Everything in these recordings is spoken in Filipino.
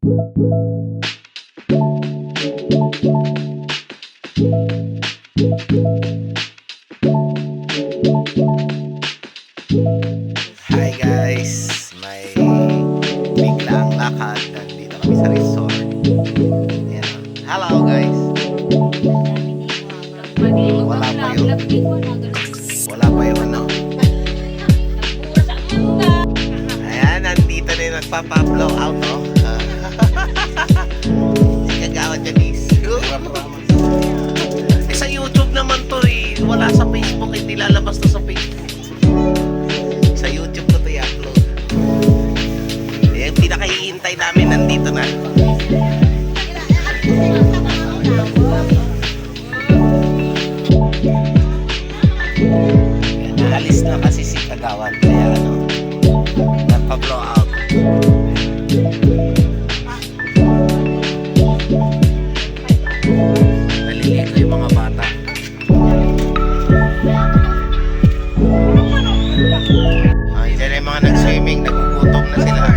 Hi guys, may biglang lakad. Nandito kami sa resort. Ayan. Hello guys. Wala pa yung ano. Ayan, nandito na yung nagpapa-blow out, no? Kagawad niya, Nis. Sa YouTube naman to eh. Wala sa Facebook, hindi lalabas to sa Facebook. Sa YouTube ko to i-upload. Yung pinakahihintay namin nandito na. Naalis na kasi si Kagawad. Kaya ano, nagpa-blow out. Naliligo yung mga bata. Ay, sila yung mga nag-swimming, nagugutom na sila.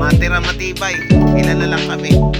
Matira matibay, ilan na lang kami.